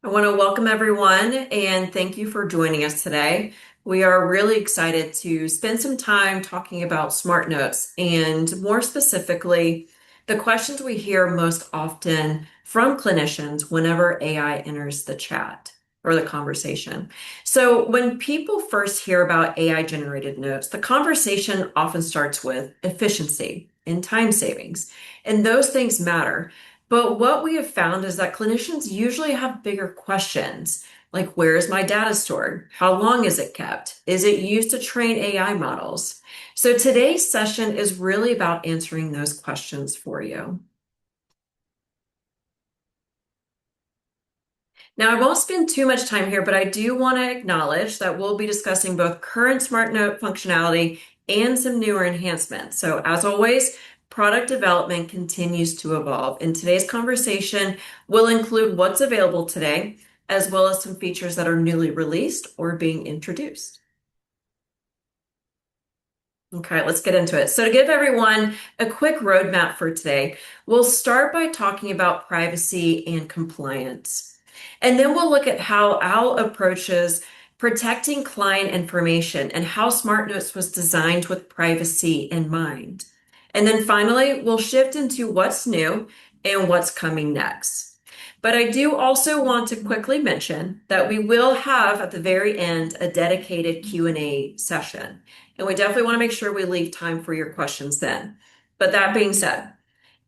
I want to welcome everyone and thank you for joining us today. We are really excited to spend some time talking about smart notes and more specifically, the questions we hear most often from clinicians whenever AI enters the chat or the conversation. So, when people first hear about AI generated notes, the conversation often starts with efficiency and time savings, and those things matter. But what we have found is that clinicians usually have bigger questions, like where is my data stored? How long is it kept? Is it used to train AI models? So today's session is really about answering those questions for you. Now, I won't spend too much time here, but I do want to acknowledge that we'll be discussing both current SmartNote functionality and some newer enhancements. So, as always, product development continues to evolve, and today's conversation will include what's available today, as well as some features that are newly released or being introduced. Okay, let's get into it. So, to give everyone a quick roadmap for today, we'll start by talking about privacy and compliance. And then we'll look at how OWL approaches protecting client information and how SmartNotes was designed with privacy in mind. And then finally, we'll shift into what's new and what's coming next. But I do also want to quickly mention that we will have at the very end a dedicated Q&A session. And we definitely want to make sure we leave time for your questions then. But that being said,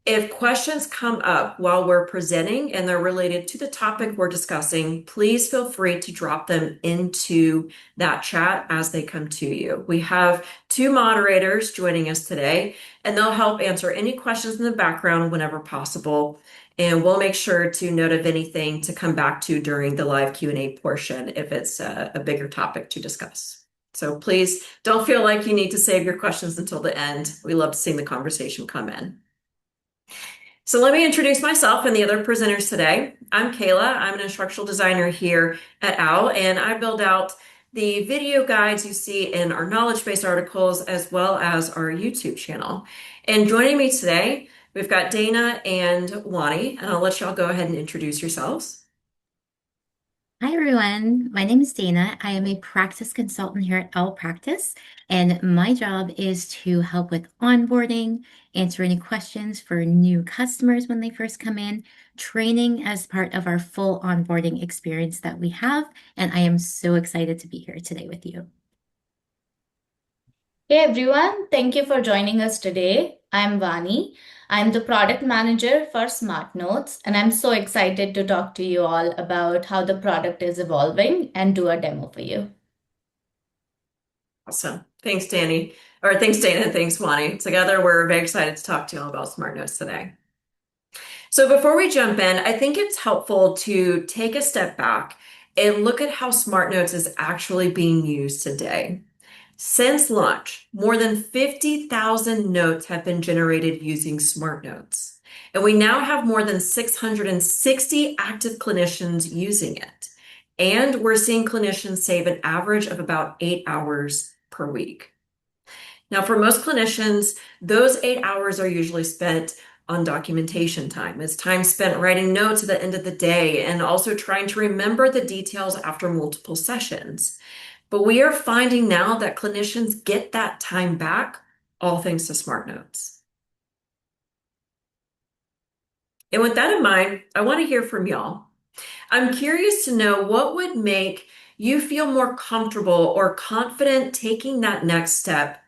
if questions come up while we're presenting and they're related to the topic we're discussing, please feel free to drop them into that chat as they come to you. We have two moderators joining us today, and they'll help answer any questions in the background whenever possible. And we'll make sure to note of anything to come back to during the live Q&A portion if it's a bigger topic to discuss. So please don't feel like you need to save your questions until the end. We love seeing the conversation come in. So let me introduce myself and the other presenters today. I'm Kayla. I'm an instructional designer here at OWL, and I build out the video guides you see in our knowledge-based articles as well as our YouTube channel. And joining me today, we've got Dana and Wani, and I'll let y'all go ahead and introduce yourselves. Hi, everyone. My name is Dana. I am a practice consultant here at Owl Practice, and my job is to help with onboarding, answer any questions for new customers when they first come in, training as part of our full onboarding experience that we have. And I am so excited to be here today with you. Hey everyone, thank you for joining us today. I'm Wani. I'm the product manager for Smart Notes, and I'm so excited to talk to you all about how the product is evolving and do a demo for you. Awesome. Thanks, Danny. Or thanks, Dana, and thanks, Wani. Together, we're very excited to talk to you all about Smart Notes today. So before we jump in, I think it's helpful to take a step back and look at how Smart Notes is actually being used today. Since launch, more than 50,000 notes have been generated using Smart Notes, and we now have more than 660 active clinicians using it. And we're seeing clinicians save an average of about 8 hours per week. Now, for most clinicians, those 8 hours are usually spent on documentation time. It's time spent writing notes at the end of the day and also trying to remember the details after multiple sessions. But we are finding now that clinicians get that time back, all thanks to Smart Notes. And with that in mind, I want to hear from y'all. I'm curious to know what would make you feel more comfortable or confident taking that next step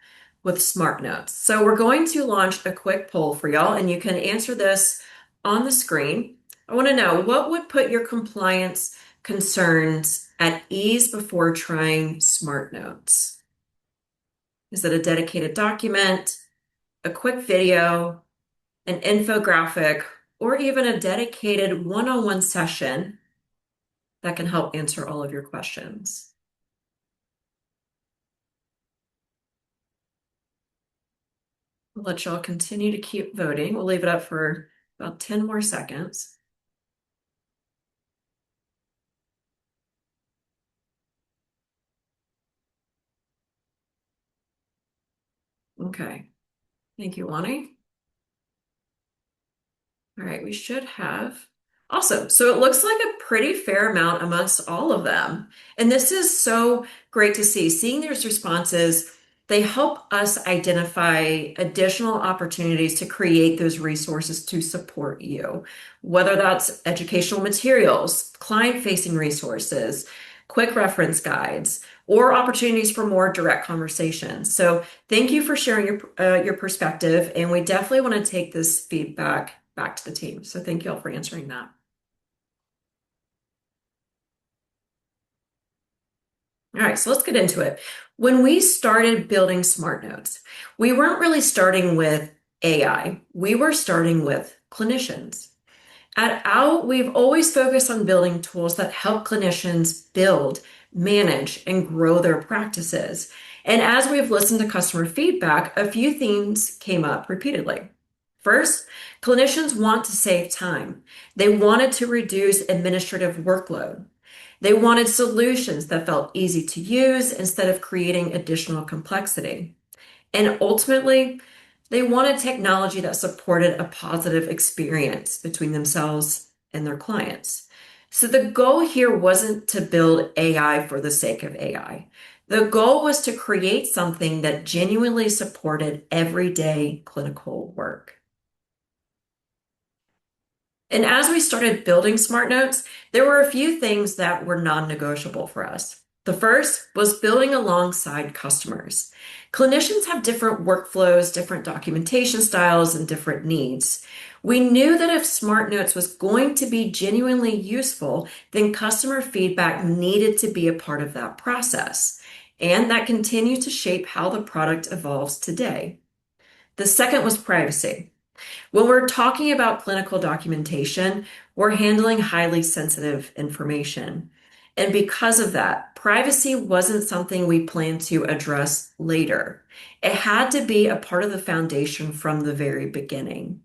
with Smart Notes. So we're going to launch a quick poll for y'all, and you can answer this on the screen. I want to know what would put your compliance concerns at ease before trying Smart Notes? Is it a dedicated document, a quick video, an infographic, or even a dedicated one-on-one session that can help answer all of your questions? We'll let y'all continue to keep voting. We'll leave it up for about 10 more seconds. Okay. Thank you, Wani. All right, we should have Awesome. So it looks like a pretty fair amount amongst all of them. And this is so great to see. Seeing these responses, they help us identify additional opportunities to create those resources to support you, whether that's educational materials, client-facing resources, quick reference guides, or opportunities for more direct conversations. So thank you for sharing your perspective, and we definitely want to take this feedback back to the team. So thank you all for answering that. All right, so let's get into it. When we started building Smart Notes, we weren't really starting with AI. We were starting with clinicians. At OWL, we've always focused on building tools that help clinicians build, manage, and grow their practices. And as we've listened to customer feedback, a few themes came up repeatedly. First, clinicians want to save time. They wanted to reduce administrative workload. They wanted solutions that felt easy to use instead of creating additional complexity. And ultimately, they wanted technology that supported a positive experience between themselves and their clients. So the goal here wasn't to build AI for the sake of AI. The goal was to create something that genuinely supported everyday clinical work. And as we started building Smart Notes, there were a few things that were non-negotiable for us. The first was building alongside customers. Clinicians have different workflows, different documentation styles, and different needs. We knew that if Smart Notes was going to be genuinely useful, then customer feedback needed to be a part of that process. And that continues to shape how the product evolves today. The second was privacy. When we're talking about clinical documentation, we're handling highly sensitive information. And because of that, privacy wasn't something we planned to address later. It had to be a part of the foundation from the very beginning.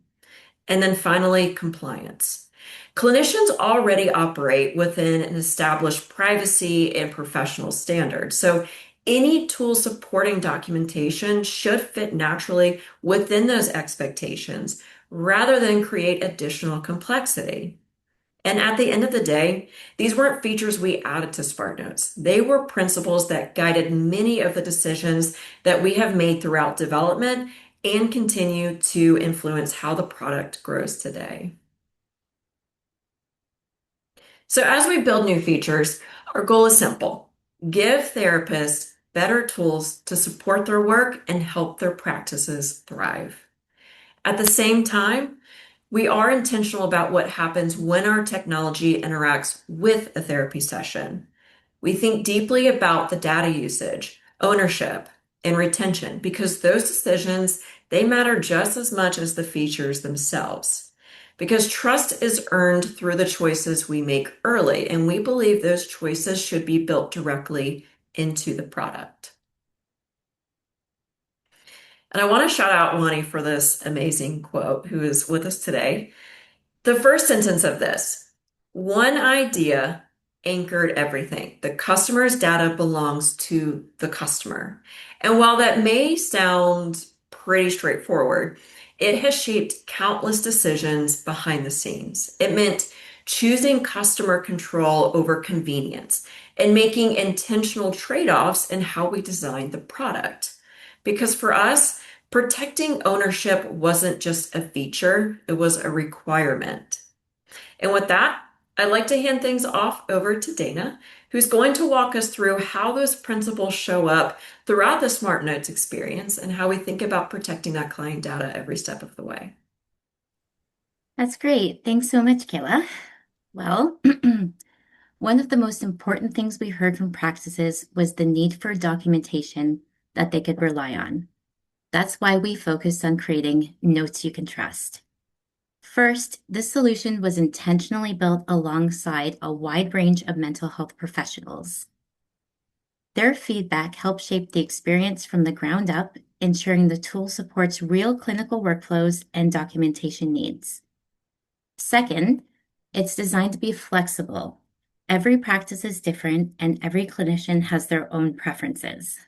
And then finally, compliance. Clinicians already operate within an established privacy and professional standard. So any tool supporting documentation should fit naturally within those expectations rather than create additional complexity. And at the end of the day, these weren't features we added to Smart Notes. They were principles that guided many of the decisions that we have made throughout development and continue to influence how the product grows today. So as we build new features, our goal is simple. Give therapists better tools to support their work and help their practices thrive. At the same time, we are intentional about what happens when our technology interacts with a therapy session. We think deeply about the data usage, ownership, and retention because those decisions, they matter just as much as the features themselves. Because trust is earned through the choices we make early, and we believe those choices should be built directly into the product. And I want to shout out Wani for this amazing quote, who is with us today. The first sentence of this, one idea anchored everything. The customer's data belongs to the customer. And while that may sound pretty straightforward, it has shaped countless decisions behind the scenes. It meant choosing customer control over convenience and making intentional trade-offs in how we design the product. Because for us, protecting ownership wasn't just a feature, it was a requirement. And with that, I'd like to hand things off over to Dana, who's going to walk us through how those principles show up throughout the Smart Notes experience and how we think about protecting that client data every step of the way. That's great. Thanks so much, Kayla. Well, one of the most important things we heard from practices was the need for documentation that they could rely on. That's why we focused on creating notes you can trust. First, this solution was intentionally built alongside a wide range of mental health professionals. Their feedback helped shape the experience from the ground up, ensuring the tool supports real clinical workflows and documentation needs. Second, it's designed to be flexible. Every practice is different, and every clinician has their own preferences.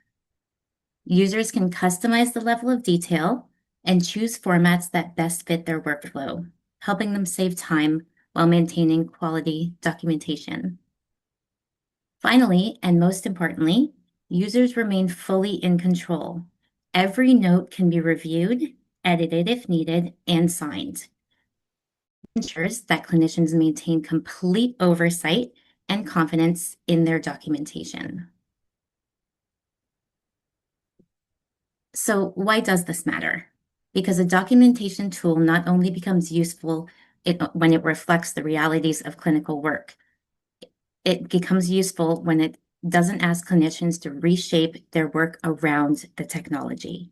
Users can customize the level of detail and choose formats that best fit their workflow, helping them save time while maintaining quality documentation. Finally, and most importantly, users remain fully in control. Every note can be reviewed, edited if needed, and signed. It ensures that clinicians maintain complete oversight and confidence in their documentation. So why does this matter? Because a documentation tool not only becomes useful when it reflects the realities of clinical work, it becomes useful when it doesn't ask clinicians to reshape their work around the technology.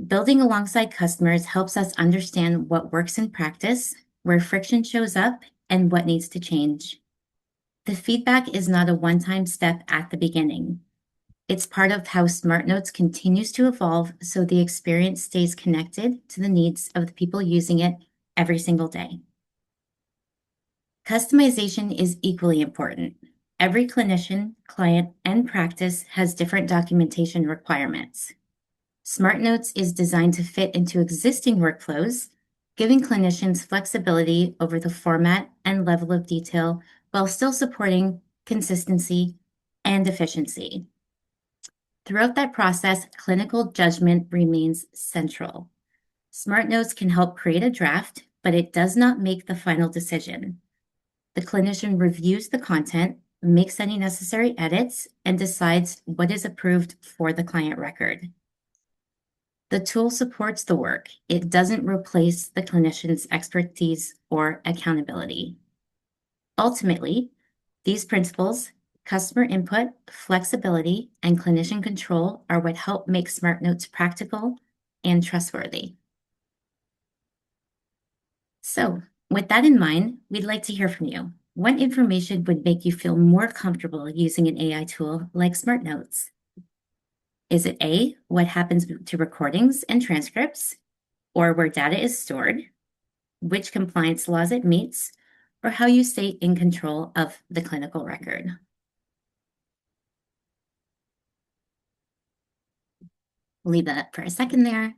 Building alongside customers helps us understand what works in practice, where friction shows up, and what needs to change. The feedback is not a one-time step at the beginning. It's part of how SmartNotes continues to evolve so the experience stays connected to the needs of the people using it every single day. Customization is equally important. Every clinician, client, and practice has different documentation requirements. SmartNotes is designed to fit into existing workflows, giving clinicians flexibility over the format and level of detail while still supporting consistency and efficiency. Throughout that process, clinical judgment remains central. SmartNotes can help create a draft, but it does not make the final decision. The clinician reviews the content, makes any necessary edits, and decides what is approved for the client record. The tool supports the work. It doesn't replace the clinician's expertise or accountability. Ultimately, these principles, customer input, flexibility, and clinician control are what help make SmartNotes practical and trustworthy. So, with that in mind, we'd like to hear from you. What information would make you feel more comfortable using an AI tool like SmartNotes? Is it A, what happens to recordings and transcripts, or where data is stored, which compliance laws it meets, or how you stay in control of the clinical record? Leave that for a second there.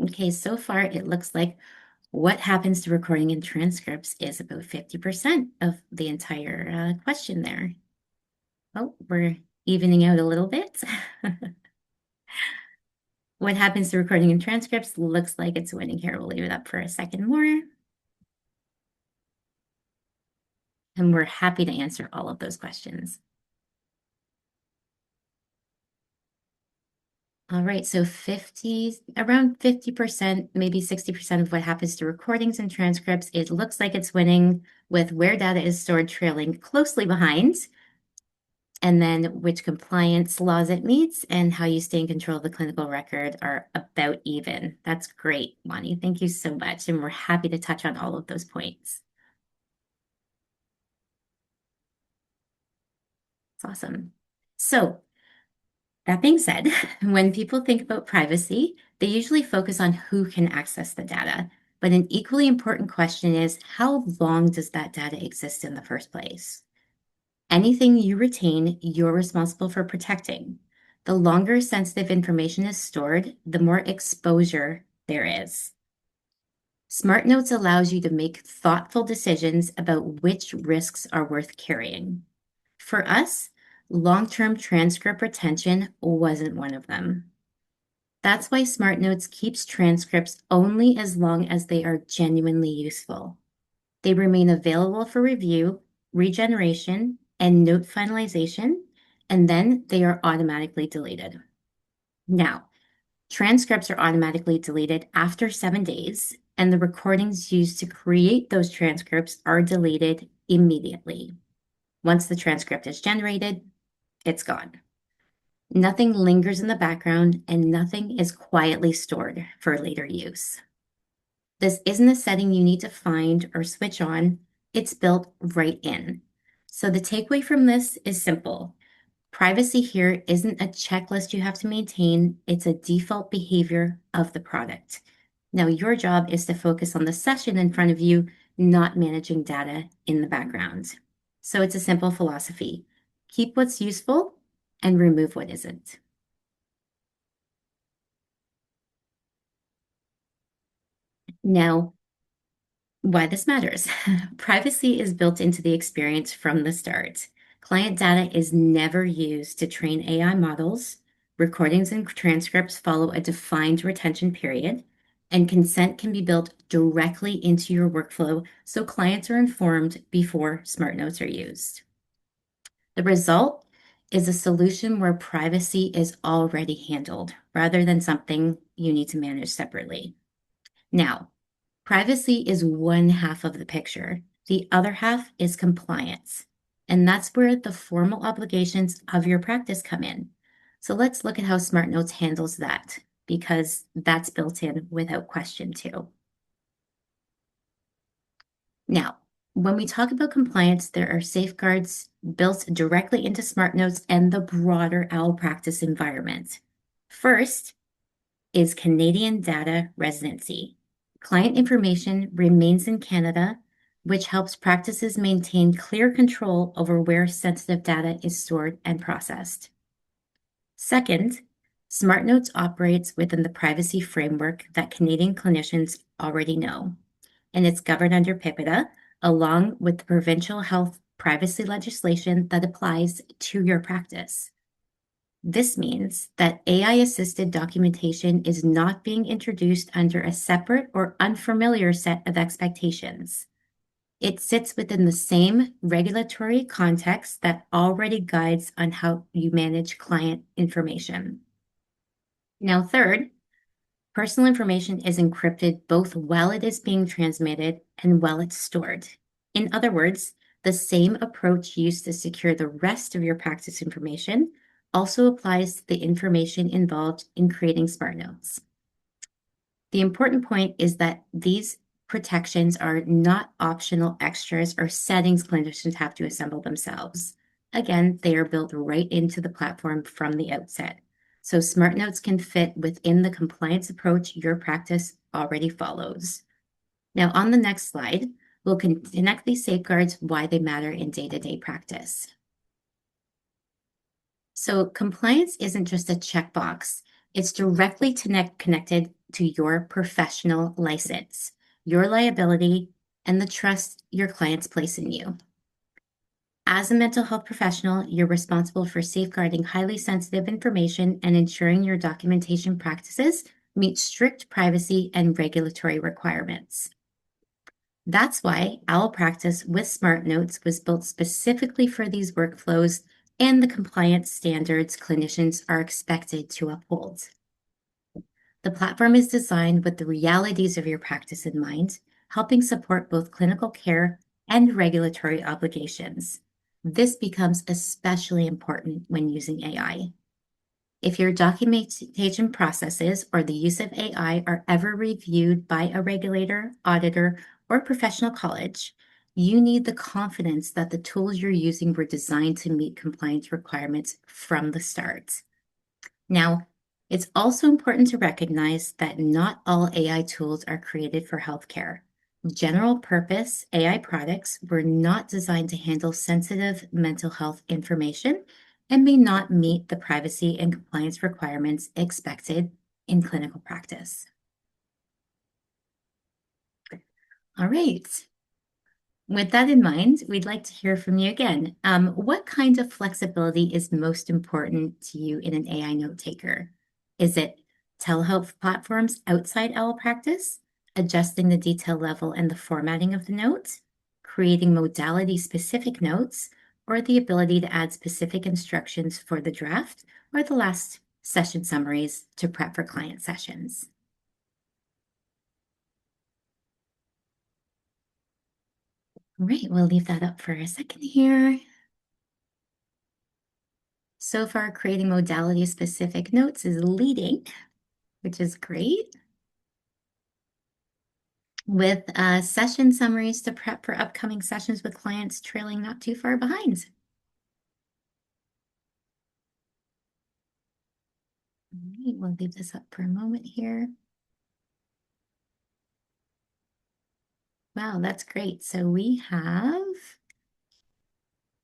Okay, so far it looks like what happens to recording and transcripts is about 50% of the entire question there. Oh, we're evening out a little bit. What happens to recording and transcripts looks like it's winning here. We'll leave it up for a second more. And we're happy to answer all of those questions. All right, so around 50%, maybe 60% of what happens to recordings and transcripts, it looks like it's winning, with where data is stored trailing closely behind, and then which compliance laws it meets and how you stay in control of the clinical record are about even. That's great, Wani. Thank you so much. And we're happy to touch on all of those points. It's awesome. So that being said, when people think about privacy, they usually focus on who can access the data. But an equally important question is, how long does that data exist in the first place? Anything you retain, you're responsible for protecting. The longer sensitive information is stored, the more exposure there is. SmartNotes allows you to make thoughtful decisions about which risks are worth carrying. For us, long-term transcript retention wasn't one of them. That's why SmartNotes keeps transcripts only as long as they are genuinely useful. They remain available for review, regeneration, and note finalization, and then they are automatically deleted. Now, transcripts are automatically deleted after 7 days, and the recordings used to create those transcripts are deleted immediately. Once the transcript is generated, it's gone. Nothing lingers in the background, and nothing is quietly stored for later use. This isn't a setting you need to find or switch on. It's built right in. So the takeaway from this is simple. Privacy here isn't a checklist you have to maintain. It's a default behavior of the product. Now, your job is to focus on the session in front of you, not managing data in the background. So it's a simple philosophy. Keep what's useful and remove what isn't. Now, why this matters. Privacy is built into the experience from the start. Client data is never used to train AI models. Recordings and transcripts follow a defined retention period, and consent can be built directly into your workflow so clients are informed before smart notes are used. The result is a solution where privacy is already handled rather than something you need to manage separately. Now, privacy is one half of the picture. The other half is compliance. And that's where the formal obligations of your practice come in. So let's look at how SmartNotes handles that, because that's built in without question too. Now, when we talk about compliance, there are safeguards built directly into SmartNotes and the broader OWL practice environment. First is Canadian data residency. Client information remains in Canada, which helps practices maintain clear control over where sensitive data is stored and processed. Second, SmartNotes operates within the privacy framework that Canadian clinicians already know, and it's governed under PIPEDA, along with the provincial health privacy legislation that applies to your practice. This means that AI-assisted documentation is not being introduced under a separate or unfamiliar set of expectations. It sits within the same regulatory context that already guides on how you manage client information. Now, third, personal information is encrypted both while it is being transmitted and while it's stored. In other words, the same approach used to secure the rest of your practice information also applies to the information involved in creating SmartNotes. The important point is that these protections are not optional extras or settings clinicians have to assemble themselves. Again, they are built right into the platform from the outset. So SmartNotes can fit within the compliance approach your practice already follows. Now, on the next slide, we'll connect these safeguards, why they matter in day-to-day practice. So compliance isn't just a checkbox. It's directly connected to your professional license, your liability, and the trust your clients place in you. As a mental health professional, you're responsible for safeguarding highly sensitive information and ensuring your documentation practices meet strict privacy and regulatory requirements. That's why OWL Practice with SmartNotes was built specifically for these workflows and the compliance standards clinicians are expected to uphold. The platform is designed with the realities of your practice in mind, helping support both clinical care and regulatory obligations. This becomes especially important when using AI. If your documentation processes or the use of AI are ever reviewed by a regulator, auditor, or professional college, you need the confidence that the tools you're using were designed to meet compliance requirements from the start. Now, it's also important to recognize that not all AI tools are created for healthcare. General purpose AI products were not designed to handle sensitive mental health information and may not meet the privacy and compliance requirements expected in clinical practice. All right. With that in mind, we'd like to hear from you again. What kind of flexibility is most important to you in an AI note taker? Is it telehealth platforms outside OWL practice, adjusting the detail level and the formatting of the notes, creating modality-specific notes, or the ability to add specific instructions for the draft or the last session summaries to prep for client sessions? All right, we'll leave that up for a second here. So far, creating modality-specific notes is leading, which is great, with session summaries to prep for upcoming sessions with clients trailing not too far behind. All right, we'll leave this up for a moment here. Wow, that's great. So we have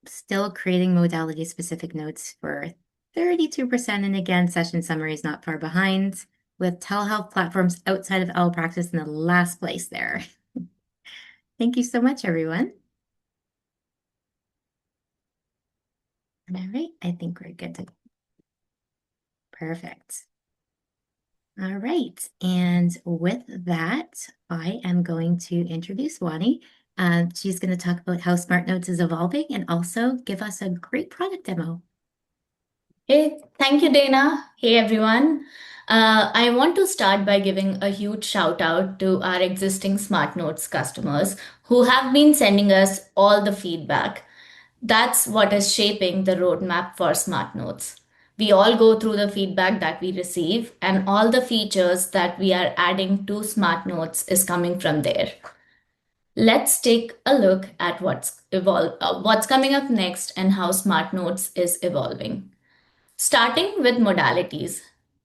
still creating modality-specific notes for 32%, and again, session summaries not far behind. with telehealth platforms outside of L practice in the last place there. Thank you so much, everyone. All right, I think we're good to. Perfect. All right, and with that, I am going to introduce Wani. She's going to talk about how SmartNotes is evolving and also give us a great product demo. Hey, thank you, Dana. Hey, everyone. I want to start by giving a huge shout out to our existing SmartNotes customers who have been sending us all the feedback. That's what is shaping the roadmap for SmartNotes. We all go through the feedback that we receive, and all the features that we are adding to SmartNotes is coming from there. Let's take a look at what's coming up next and how SmartNotes is evolving. Starting with modalities.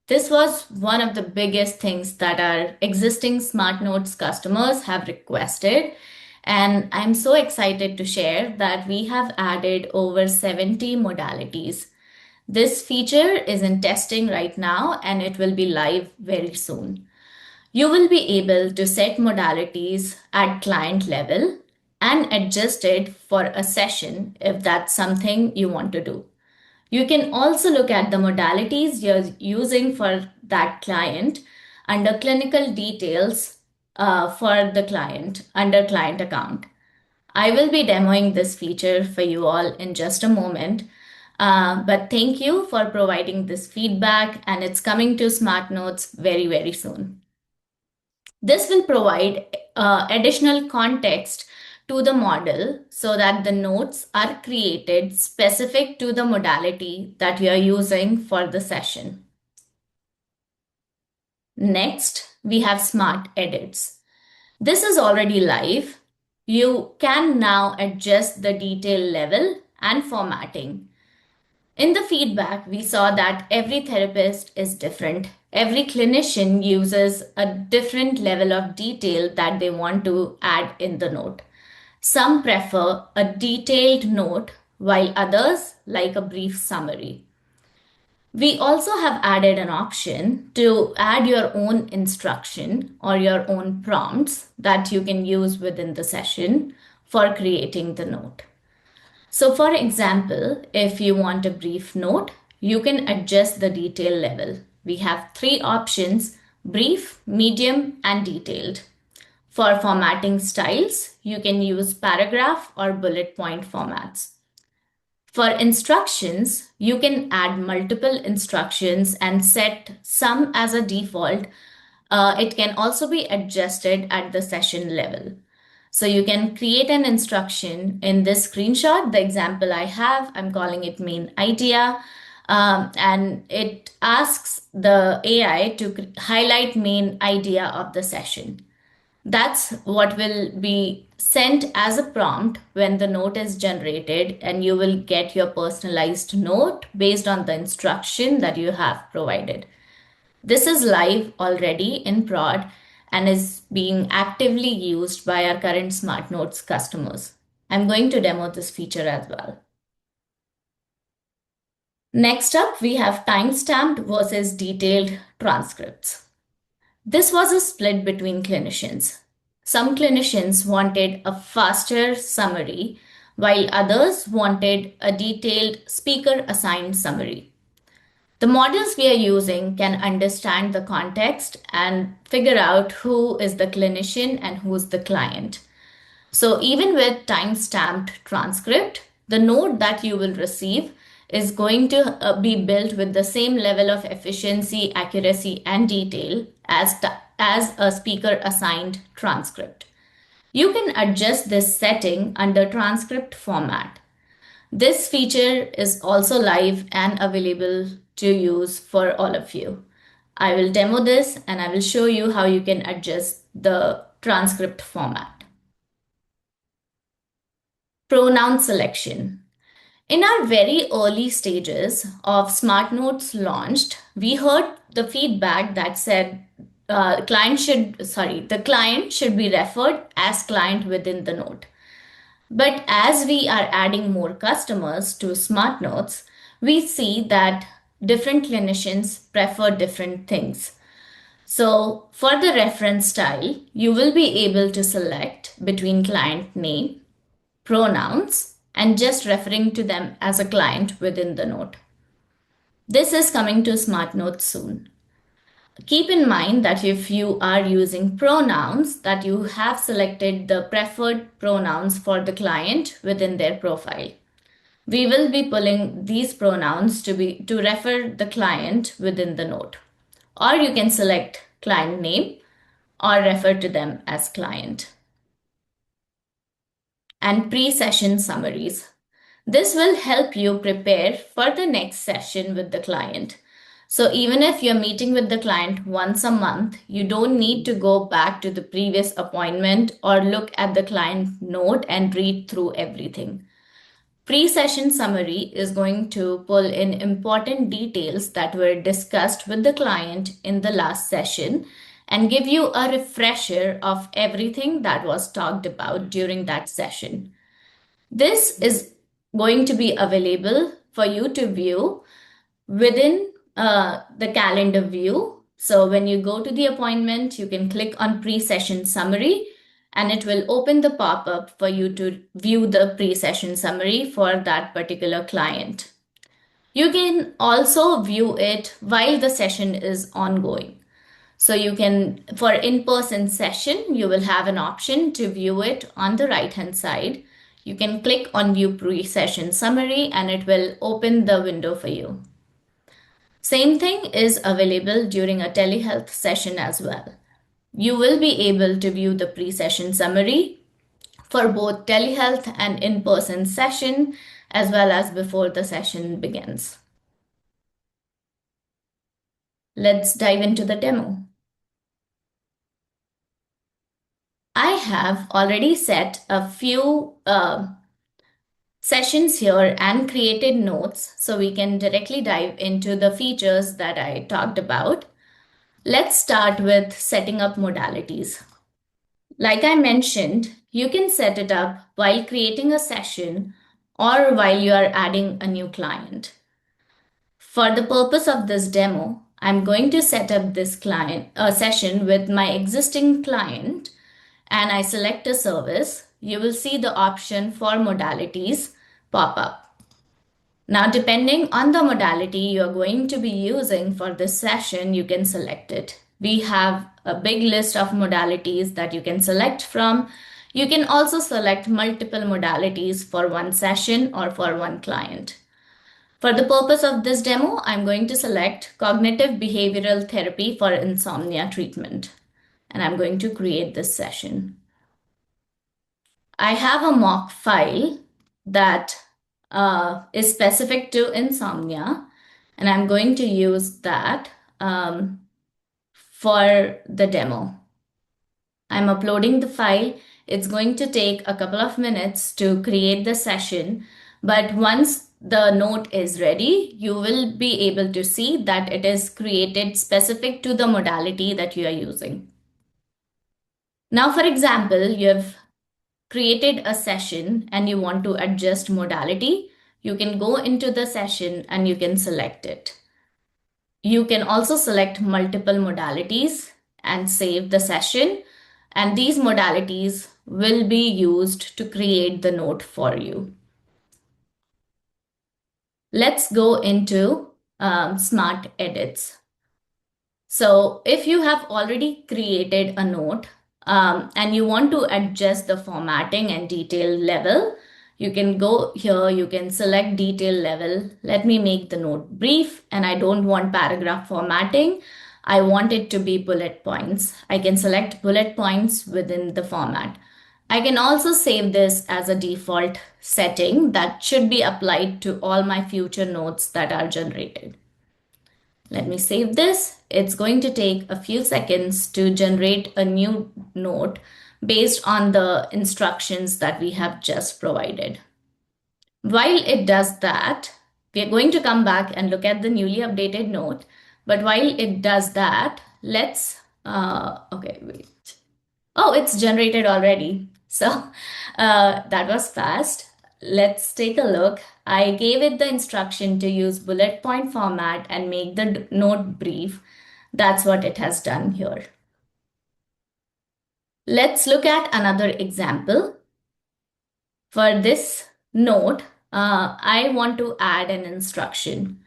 This was one of the biggest things that our existing SmartNotes customers have requested. And I'm so excited to share that we have added over 70 modalities. This feature is in testing right now and it will be live very soon. You will be able to set modalities at client level and adjust it for a session if that's something you want to do. You can also look at the modalities you're using for that client under clinical details for the client under client account. I will be demoing this feature for you all in just a moment. But thank you for providing this feedback, and it's coming to SmartNotes very, very soon. This will provide additional context to the model so that the notes are created specific to the modality that you are using for the session. Next, we have Smart Edits. This is already live. You can now adjust the detail level and formatting. In the feedback, we saw that every therapist is different. Every clinician uses a different level of detail that they want to add in the note. Some prefer a detailed note, while others like a brief summary. We also have added an option to add your own instruction or your own prompts that you can use within the session for creating the note. So for example, if you want a brief note, you can adjust the detail level. We have 3 options: brief, medium, and detailed. For formatting styles, you can use paragraph or bullet point formats. For instructions, you can add multiple instructions and set some as a default. It can also be adjusted at the session level. So you can create an instruction in this screenshot. The example I have, I'm calling it main idea. And it asks the AI to highlight main idea of the session. That's what will be sent as a prompt when the note is generated, and you will get your personalized note based on the instruction that you have provided. This is live already in prod and is being actively used by our current SmartNotes customers. I'm going to demo this feature as well. Next up, we have timestamped versus detailed transcripts. This was a split between clinicians. Some clinicians wanted a faster summary, while others wanted a detailed speaker-assigned summary. The models we are using can understand the context and figure out who is the clinician and who's the client. So even with time-stamped transcript, the note that you will receive is going to be built with the same level of efficiency, accuracy, and detail as a speaker-assigned transcript. You can adjust this setting under transcript format. This feature is also live and available to use for all of you. I will demo this and I will show you how you can adjust the transcript format. Pronoun selection. In our very early stages of SmartNotes launched, we heard the feedback that said the client should be referred as client within the note. But as we are adding more customers to SmartNotes, we see that different clinicians prefer different things. So for the reference style, you will be able to select between client name, pronouns, and just referring to them as a client within the note. This is coming to SmartNotes soon. Keep in mind that if you are using pronouns, that you have selected the preferred pronouns for the client within their profile. We will be pulling these pronouns to refer the client within the note. Or you can select client name or refer to them as client. And pre-session summaries. This will help you prepare for the next session with the client. So even if you're meeting with the client once a month, you don't need to go back to the previous appointment or look at the client note and read through everything. Pre-session summary is going to pull in important details that were discussed with the client in the last session and give you a refresher of everything that was talked about during that session. This is going to be available for you to view within the calendar view. So when you go to the appointment, you can click on pre-session summary and it will open the pop-up for you to view the pre-session summary for that particular client. You can also view it while the session is ongoing. So you can, for in-person session, you will have an option to view it on the right-hand side. You can click on view pre-session summary and it will open the window for you. Same thing is available during a telehealth session as well. You will be able to view the pre-session summary for both telehealth and in-person session as well as before the session begins. Let's dive into the demo. I have already set a few sessions here and created notes so we can directly dive into the features that I talked about. Let's start with setting up modalities. Like I mentioned, you can set it up while creating a session or while you are adding a new client. For the purpose of this demo, I'm going to set up this session with my existing client and I select a service. You will see the option for modalities pop up. Now, depending on the modality you're going to be using for this session, you can select it. We have a big list of modalities that you can select from. You can also select multiple modalities for one session or for one client. For the purpose of this demo, I'm going to select cognitive behavioral therapy for insomnia treatment, and I'm going to create this session. I have a mock file that is specific to insomnia, and I'm going to use that for the demo. I'm uploading the file. It's going to take a couple of minutes to create the session, but once the note is ready, you will be able to see that it is created specific to the modality that you are using. Now, for example, you have created a session and you want to adjust modality, you can go into the session and you can select it. You can also select multiple modalities and save the session, and these modalities will be used to create the note for you. Let's go into Smart Edits. So if you have already created a note, and you want to adjust the formatting and detail level, you can go here, you can select detail level. Let me make the note brief, and I don't want paragraph formatting. I want it to be bullet points. I can select bullet points within the format. I can also save this as a default setting that should be applied to all my future notes that are generated. Let me save this. It's going to take a few seconds to generate a new note based on the instructions that we have just provided. While it does that, we are going to come back and look at the newly updated note. But while it does that, let's, okay, wait. Oh, it's generated already. So that was fast. Let's take a look. I gave it the instruction to use bullet point format and make the note brief. That's what it has done here. Let's look at another example. For this note, I want to add an instruction.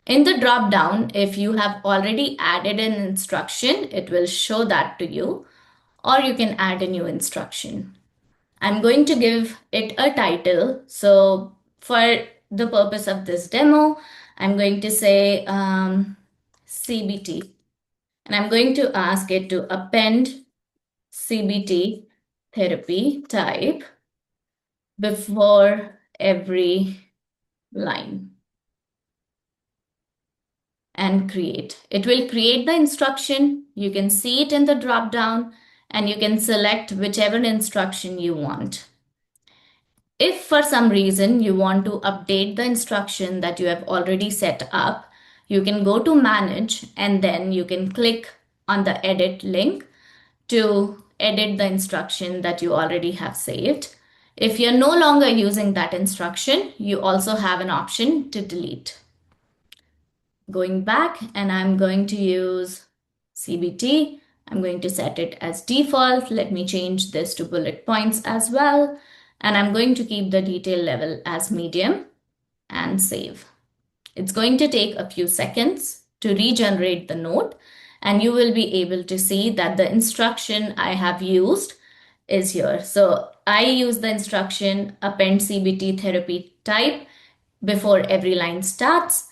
In the drop down, if you have already added an instruction, it will show that to you, or you can add a new instruction. I'm going to give it a title. So for the purpose of this demo, I'm going to say CBT, and I'm going to ask it to append CBT therapy type before every line and create. It will create the instruction. You can see it in the drop down and you can select whichever instruction you want. If for some reason you want to update the instruction that you have already set up, you can go to manage and then you can click on the edit link to edit the instruction that you already have saved. If you're no longer using that instruction, you also have an option to delete. Going back, and I'm going to use CBT. I'm going to set it as default. Let me change this to bullet points as well. And I'm going to keep the detail level as medium and save. It's going to take a few seconds to regenerate the note, and you will be able to see that the instruction I have used is here. So I use the instruction append CBT therapy type before every line starts,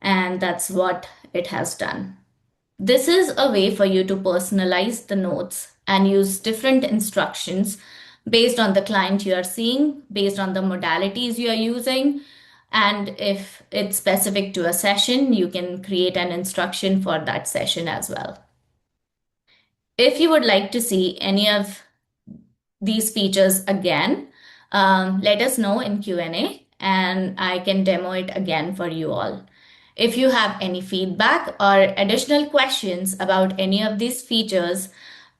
and that's what it has done. This is a way for you to personalize the notes and use different instructions based on the client you are seeing, based on the modalities you are using. And if it's specific to a session, you can create an instruction for that session as well. If you would like to see any of these features again, let us know in Q&A and I can demo it again for you all. If you have any feedback or additional questions about any of these features,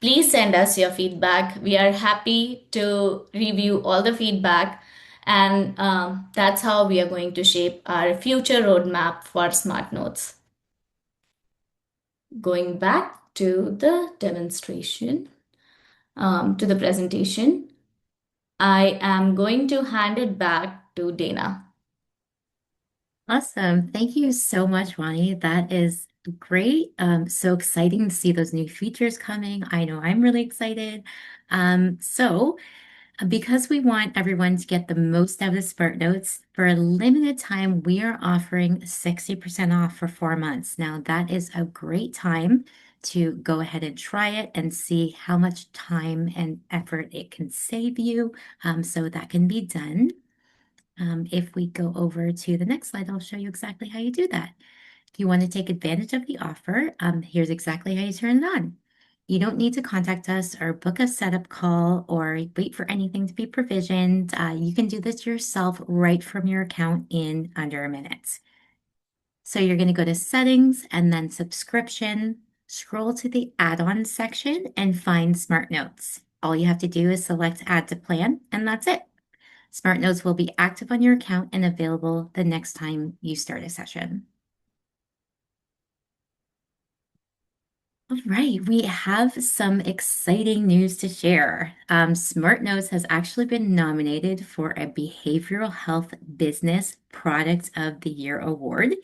please send us your feedback. We are happy to review all the feedback, and that's how we are going to shape our future roadmap for Smart Notes. Going back to the demonstration, to the presentation, I am going to hand it back to Dana. Awesome. Thank you so much, Wani. That is great. So exciting to see those new features coming. I know I'm really excited. Because we want everyone to get the most out of the Smart Notes, for a limited time, we are offering 60% off for 4 months. Now, that is a great time to go ahead and try it and see how much time and effort it can save you. So that can be done. If we go over to the next slide, I'll show you exactly how you do that. If you want to take advantage of the offer, here's exactly how you turn it on. You don't need to contact us or book a setup call or wait for anything to be provisioned. You can do this yourself right from your account in under a minute. So you're going to go to settings and then subscription, scroll to the add-on section and find Smart Notes. All you have to do is select add to plan and that's it. Smart Notes will be active on your account and available the next time you start a session. All right, we have some exciting news to share. Smart Notes has actually been nominated for a Behavioral Health Business Product of the Year award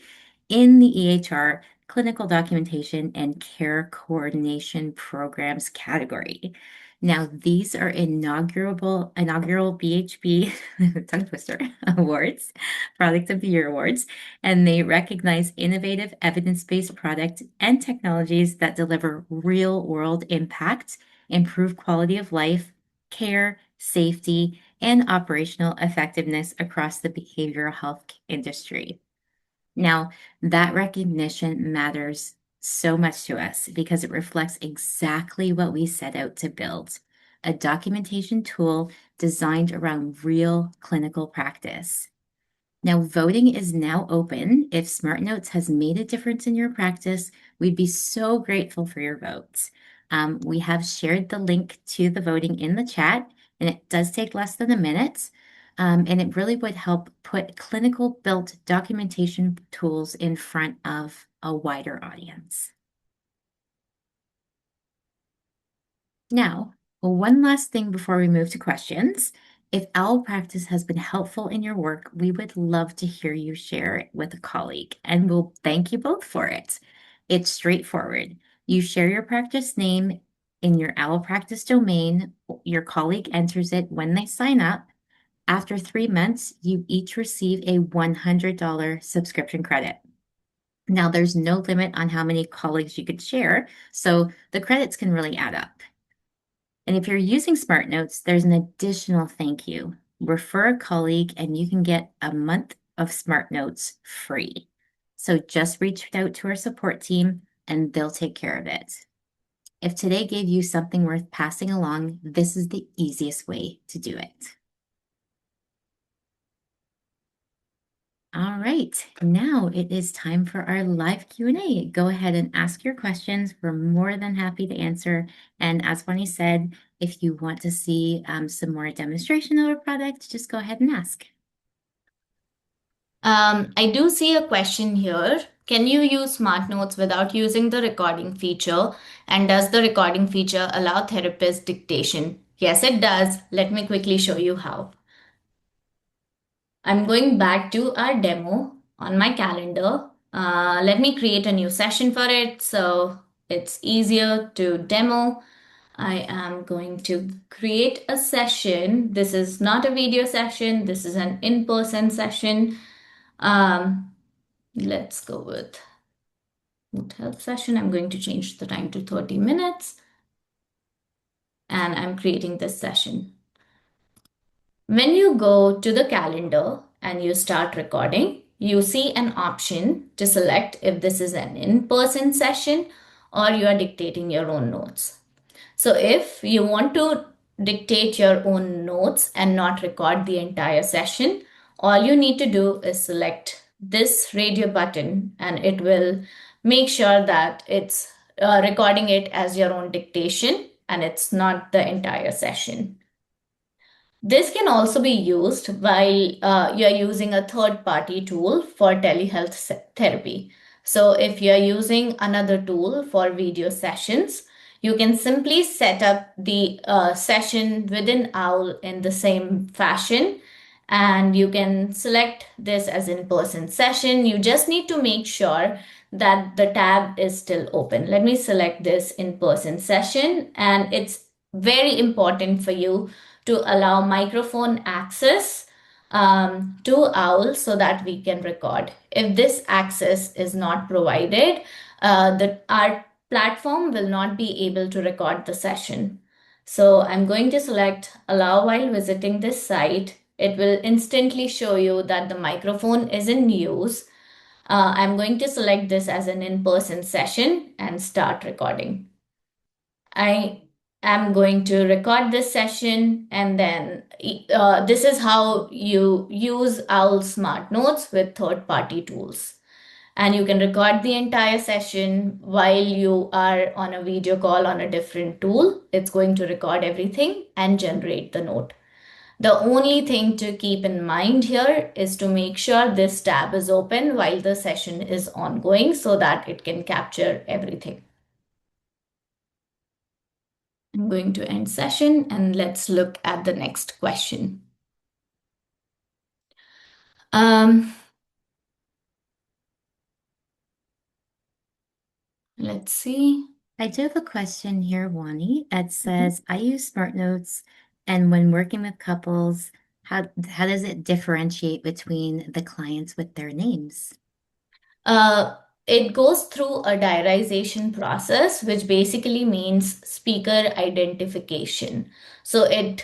in the EHR Clinical Documentation and Care Coordination Programs category. Now, these are inaugural BHB tongue twister awards, Product of the Year awards, and they recognize innovative evidence-based product and technologies that deliver real-world impact, improve quality of life, care, safety, and operational effectiveness across the behavioral health industry. Now, that recognition matters so much to us because it reflects exactly what we set out to build, a documentation tool designed around real clinical practice. Now, voting is now open. If Smart Notes has made a difference in your practice, we'd be so grateful for your votes. We have shared the link to the voting in the chat, and it does take less than a minute. And it really would help put clinical-built documentation tools in front of a wider audience. Now, one last thing before we move to questions. If OWL practice has been helpful in your work, we would love to hear you share it with a colleague, and we'll thank you both for it. It's straightforward. You share your practice name in your OWL practice domain. Your colleague enters it when they sign up. After 3 months, you each receive a $100 subscription credit. Now, there's no limit on how many colleagues you could share, so the credits can really add up. And if you're using SmartNotes, there's an additional thank you. Refer a colleague and you can get a month of SmartNotes free. So just reach out to our support team and they'll take care of it. If today gave you something worth passing along, this is the easiest way to do it. All right, now it is time for our live Q&A. Go ahead and ask your questions. We're more than happy to answer. And as Wani said, if you want to see some more demonstration of a product, just go ahead and ask. I do see a question here. Can you use SmartNotes without using the recording feature? And does the recording feature allow therapist dictation? Yes, it does. Let me quickly show you how. I'm going back to our demo on my calendar. Let me create a new session for it so it's easier to demo. I am going to create a session. This is not a video session. This is an in-person session. Let's go with health session. I'm going to change the time to 30 minutes. And I'm creating this session. When you go to the calendar and you start recording, you see an option to select if this is an in-person session or you are dictating your own notes. So if you want to dictate your own notes and not record the entire session, all you need to do is select this radio button and it will make sure that it's recording it as your own dictation and it's not the entire session. This can also be used while you're using a third-party tool for telehealth therapy. So if you're using another tool for video sessions, you can simply set up the session within OWL in the same fashion, and you can select this as in-person session. You just need to make sure that the tab is still open. Let me select this in-person session, and it's very important for you to allow microphone access to OWL so that we can record. If this access is not provided, our platform will not be able to record the session. So I'm going to select allow while visiting this site. It will instantly show you that the microphone is in use. I'm going to select this as an in-person session and start recording. I am going to record this session, and then this is how you use OWL Smart Notes with third-party tools. And you can record the entire session while you are on a video call on a different tool. It's going to record everything and generate the note. The only thing to keep in mind here is to make sure this tab is open while the session is ongoing so that it can capture everything. I'm going to end session and let's look at the next question. Let's see. I do have a question here, Wani. It says, I use SmartNotes, and when working with couples, how does it differentiate between the clients with their names? It goes through a diarization process, which basically means speaker identification. So the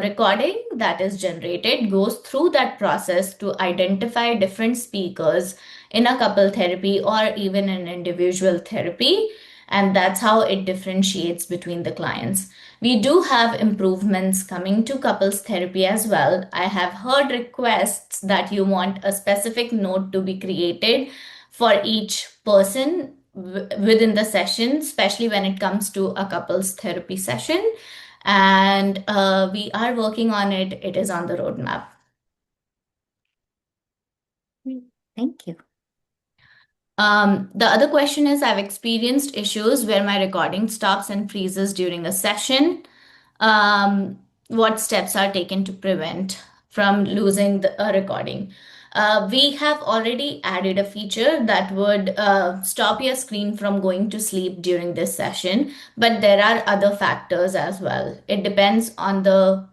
recording that is generated goes through that process to identify different speakers in a couple therapy or even in individual therapy, and that's how it differentiates between the clients. We do have improvements coming to couples therapy as well. I have heard requests that you want a specific note to be created for each person within the session, especially when it comes to a couples therapy session. And we are working on it. It is on the roadmap. Thank you. The other question is, I've experienced issues where my recording stops and freezes during a session. What steps are taken to prevent from losing a recording? We have already added a feature that would stop your screen from going to sleep during this session, but there are other factors as well. It depends on the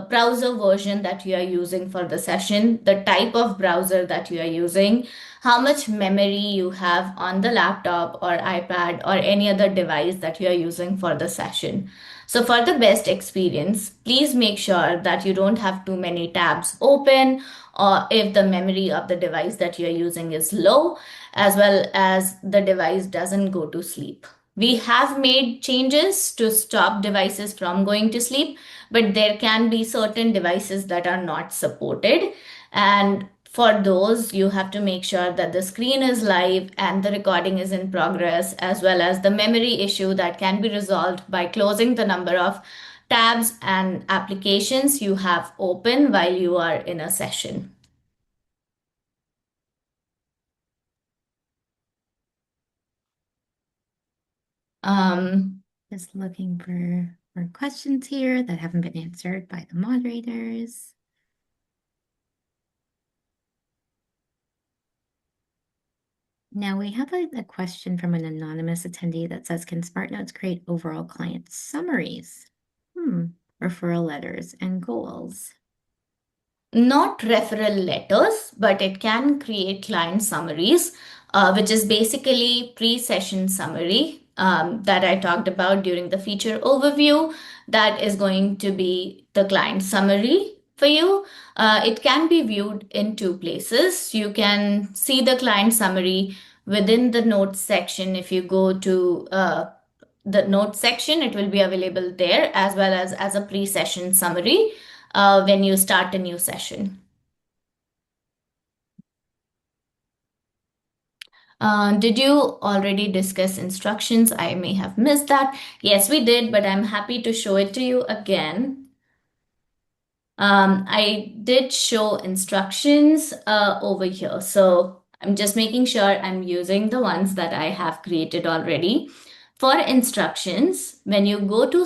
browser version that you are using for the session, the type of browser that you are using, how much memory you have on the laptop or iPad or any other device that you are using for the session. So for the best experience, please make sure that you don't have too many tabs open, or if the memory of the device that you're using is low, as well as the device doesn't go to sleep. We have made changes to stop devices from going to sleep, but there can be certain devices that are not supported. And for those, you have to make sure that the screen is live and the recording is in progress, as well as the memory issue that can be resolved by closing the number of tabs and applications you have open while you are in a session. Just looking for questions here that haven't been answered by the moderators. Now we have a question from an anonymous attendee that says, can SmartNotes create overall client summaries? Referral letters and goals. Not referral letters, but it can create client summaries, which is basically pre-session summary that I talked about during the feature overview. That is going to be the client summary for you. It can be viewed in two places. You can see the client summary within the notes section. If you go to the notes section, it will be available there, as well as a pre-session summary when you start a new session. Did you already discuss instructions? I may have missed that. Yes, we did, but I'm happy to show it to you again. I did show instructions over here. So I'm just making sure I'm using the ones that I have created already. For instructions, when you go to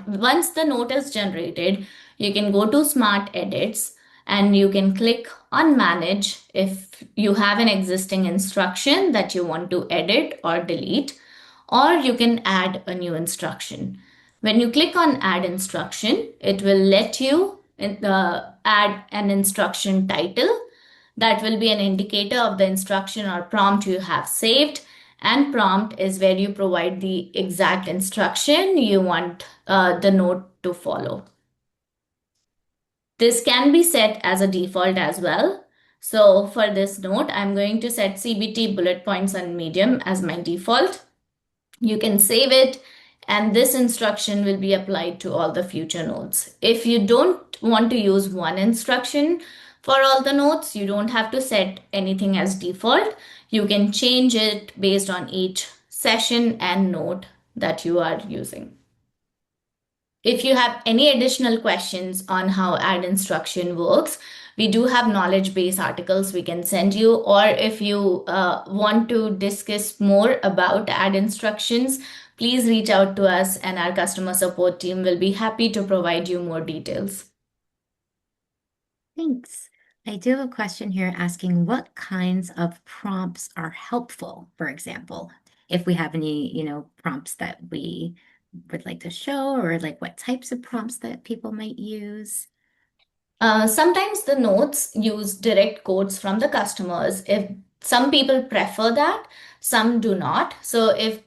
once the note is generated, you can go to Smart Edits and you can click on Manage if you have an existing instruction that you want to edit or delete, or you can add a new instruction. When you click on Add Instruction, it will let you add an instruction title. That will be an indicator of the instruction or prompt you have saved. And prompt is where you provide the exact instruction you want the note to follow. This can be set as a default as well. So for this note, I'm going to set CBT bullet points on medium as my default. You can save it, and this instruction will be applied to all the future notes. If you don't want to use one instruction for all the notes, you don't have to set anything as default. You can change it based on each session and note that you are using. If you have any additional questions on how add instruction works, we do have knowledge base articles we can send you, or if you want to discuss more about add instructions, please reach out to us and our customer support team will be happy to provide you more details. Thanks. I do have a question here asking what kinds of prompts are helpful, for example, if we have any, prompts that we would like to show, or like what types of prompts that people might use. Sometimes the notes use direct quotes from the customers. If some people prefer that, some do not. So if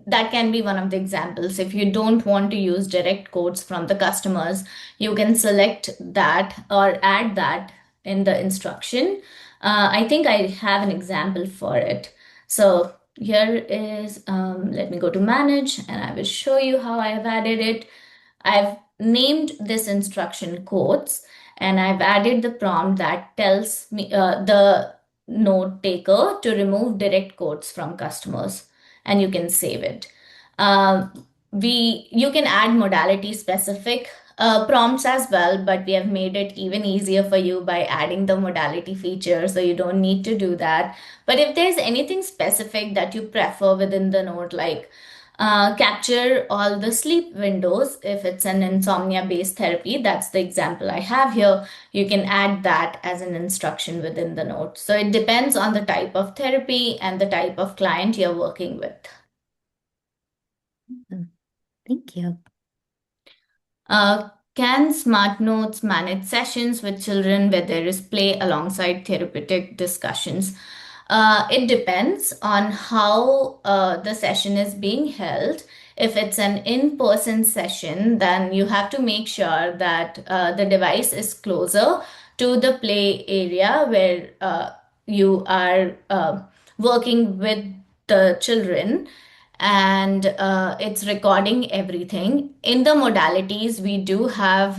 that can be one of the examples. If you don't want to use direct quotes from the customers, you can select that or add that in the instruction. I think I have an example for it. So here is, let me go to manage and I will show you how I have added it. I've named this instruction quotes and I've added the prompt that tells me the note taker to remove direct quotes from customers, and you can save it. You can add modality specific Prompts as well, but we have made it even easier for you by adding the modality feature, so you don't need to do that. But if there's anything specific that you prefer within the note, like capture all the sleep windows, if it's an insomnia based therapy, that's the example I have here, you can add that as an instruction within the note. So it depends on the type of therapy and the type of client you're working with. Thank you. Can Smart Notes manage sessions with children where there is play alongside therapeutic discussions? It depends on how the session is being held. If it's an in-person session, then you have to make sure that the device is closer to the play area where you are working with the children, and it's recording everything. In the modalities, we do have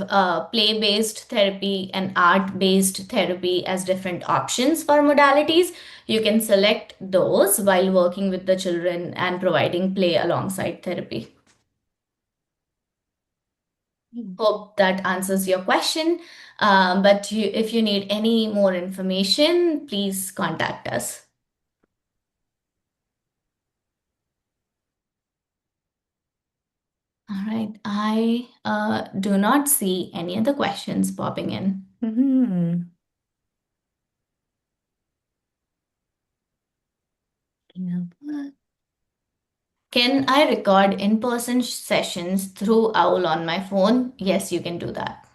play-based therapy and art-based therapy as different options for modalities. You can select those while working with the children and providing play alongside therapy. Hope that answers your question. But if you need any more information, please contact us. All right, I do not see any other questions popping in. You know what? Can I record in-person sessions through Owl on my phone? Yes, you can do that.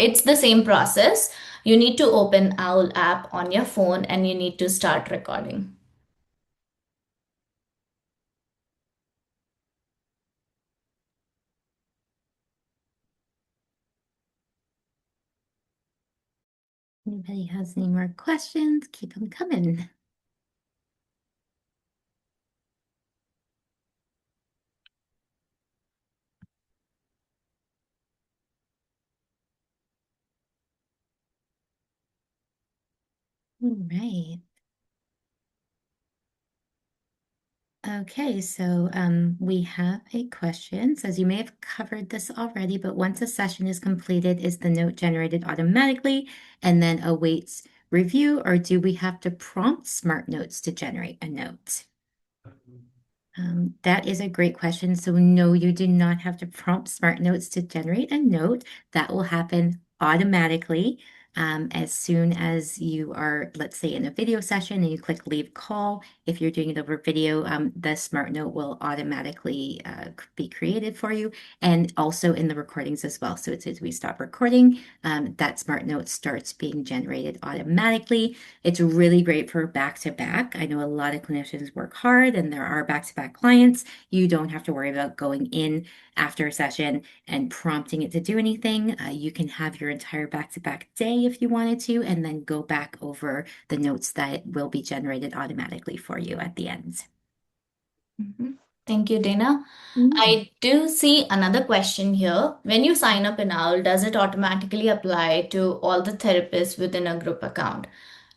It's the same process. You need to open Owl app on your phone and you need to start recording. Anybody has any more questions? Keep them coming. All right. Okay, so we have a question. Says you may have covered this already, but once a session is completed, is the note generated automatically and then awaits review, or do we have to prompt Smart Notes to generate a note? That is a great question. So no, you do not have to prompt Smart Notes to generate a note. That will happen automatically. As soon as you are, let's say, in a video session and you click leave call, if you're doing it over video, the Smart Note will automatically be created for you, and also in the recordings as well. So as soon as we stop recording, that Smart Note starts being generated automatically. It's really great for back-to-back. I know a lot of clinicians work hard and there are back-to-back clients. You don't have to worry about going in after a session and prompting it to do anything. You can have your entire back-to-back day if you wanted to, and then go back over the notes that will be generated automatically for you at the end. Thank you, Dana. I do see another question here. When you sign up in OWL, does it automatically apply to all the therapists within a group account?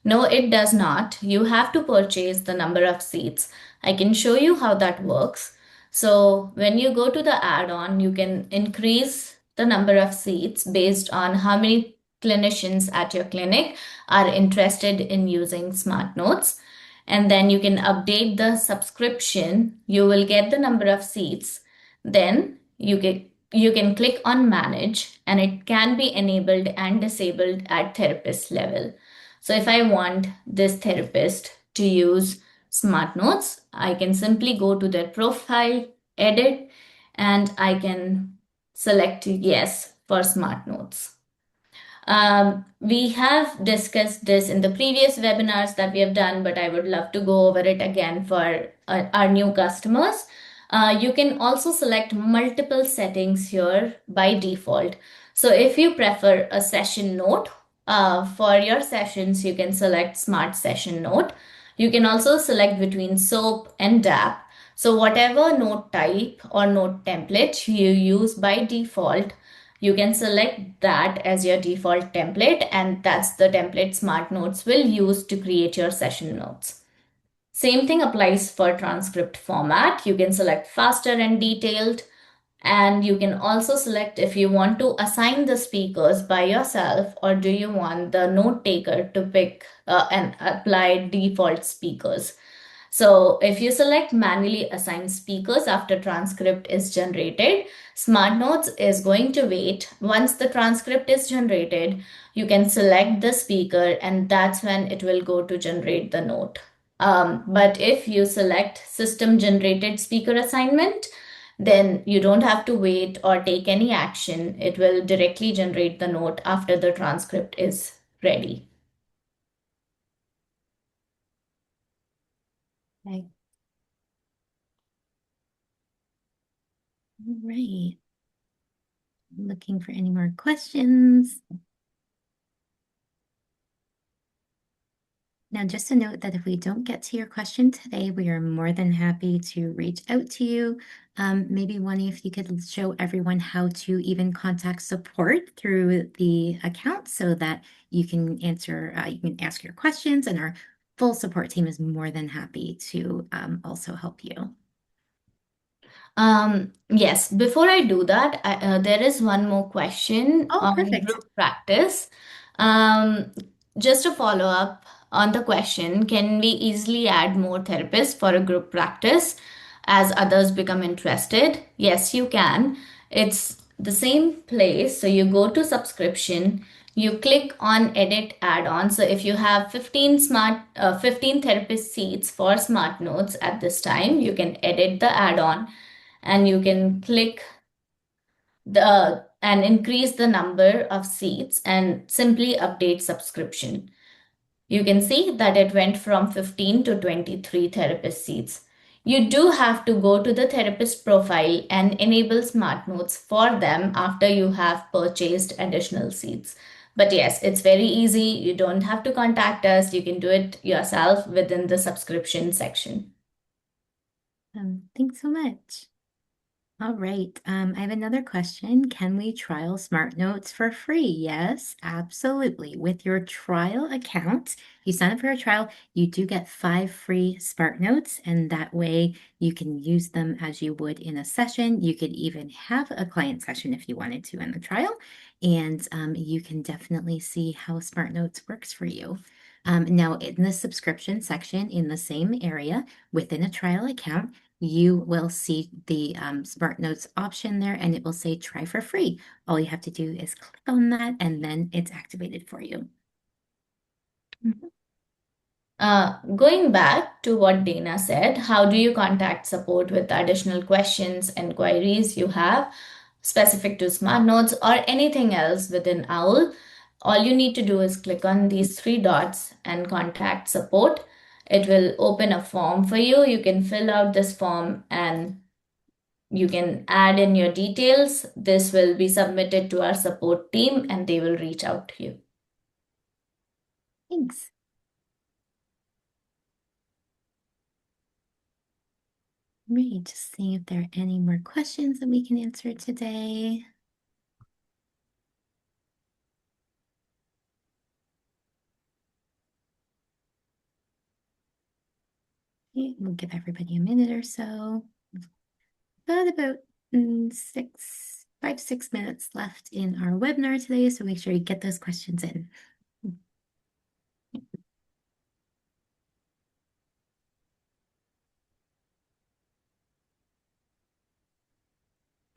No, it does not. You have to purchase the number of seats. I can show you how that works. So when you go to the add-on, you can increase the number of seats based on how many clinicians at your clinic are interested in using Smart Notes. And then you can update the subscription. You will get the number of seats. Then you can click on manage, and it can be enabled and disabled at therapist level. So if I want this therapist to use Smart Notes, I can simply go to their profile, edit, and I can select yes for Smart Notes. We have discussed this in the previous webinars that we have done, but I would love to go over it again for our new customers. You can also select multiple settings here by default. So if you prefer a session note, for your sessions, you can select Smart Session Note. You can also select between SOAP and DAP. So whatever note type or note template you use by default, you can select that as your default template, and that's the template Smart Notes will use to create your session notes. Same thing applies for transcript format. You can select faster and detailed, And you can also select if you want to assign the speakers by yourself or do you want the note taker to pick and apply default speakers. So if you select manually assign speakers after transcript is generated, SmartNotes is going to wait. Once the transcript is generated, you can select the speaker and that's when it will go to generate the note. But if you select system generated speaker assignment, then you don't have to wait or take any action. It will directly generate the note after the transcript is ready. Okay. All right. Looking for any more questions. Now, just a note that if we don't get to your question today, we are more than happy to reach out to you. Maybe Wani, if you could show everyone how to even contact support through the account so that you can ask your questions, and our full support team is more than happy to also help you. Yes, before I do that, there is one more question Oh, on perfect. group practice. Um, just to follow up on the question, can we easily add more therapists for a group practice as others become interested? Yes, you can. It's the same place. So you go to subscription, you click on edit add-on. So if you have 15 therapist seats for Smart Notes at this time, you can edit the add-on and you can click the and increase the number of seats and simply update subscription. You can see that it went from 15 to 23 therapist seats. You do have to go to the therapist profile and enable Smart Notes for them after you have purchased additional seats. But yes, it's very easy. You don't have to contact us. You can do it yourself within the subscription section. Thanks so much. All right. I have another question. Can we trial Smart Notes for free? Yes, absolutely. With your trial account, you sign up for a trial, you do get 5 free Smart Notes, and that way you can use them as you would in a session. You could even have a client session if you wanted to in the trial, and you can definitely see how Smart Notes works for you. Now, in the subscription section in the same area within a trial account, you will see the Smart Notes option there, and it will say try for free. All you have to do is click on that, and then it's activated for you. Going back to what Dana said, how do you contact support with additional questions and queries you have specific to Smart Notes or anything else within OWL? All you need to do is click on these 3 dots and contact support. It will open a form for you. You can fill out this form and you can add in your details. This will be submitted to our support team and they will reach out to you. Thanks. Right, just seeing if there are any more questions that we can answer today. Okay, we'll give everybody a minute or so. Got about 5, 6 minutes left in our webinar today, so make sure you get those questions in.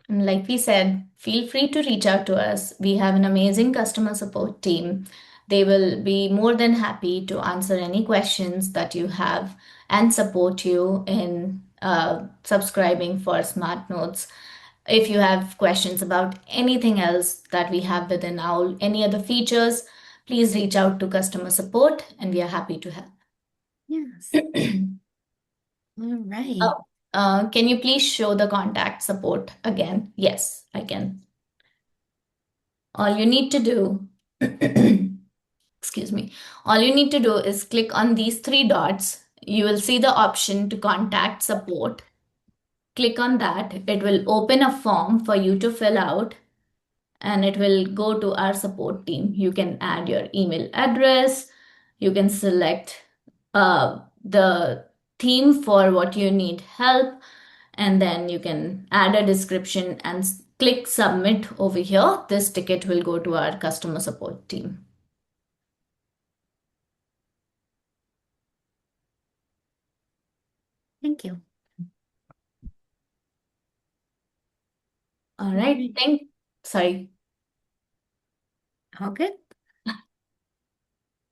And like we said, feel free to reach out to us. We have an amazing customer support team. They will be more than happy to answer any questions that you have and support you in subscribing for Smart Notes. If you have questions about anything else that we have within OWL, any other features, please reach out to customer support and we are happy to help. Yes. All right. Can you please show the contact support again? Yes, I can. All you need to do, excuse me, all you need to do is click on these 3 dots. You will see the option to contact support. Click on that. It will open a form for you to fill out and it will go to our support team. You can add your email address. You can select the theme for what you need help and then you can add a description and click submit over here. This ticket will go to our customer support team. Thank you. All right. Sorry. All good.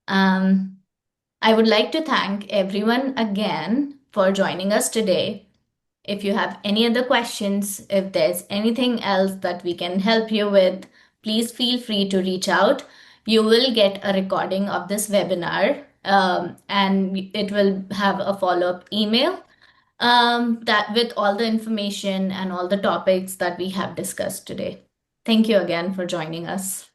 I would like to thank everyone again for joining us today. If you have any other questions, if there's anything else that we can help you with, please feel free to reach out. You will get a recording of this webinar, and it will have a follow-up email that with all the information and all the topics that we have discussed today. Thank you again for joining us.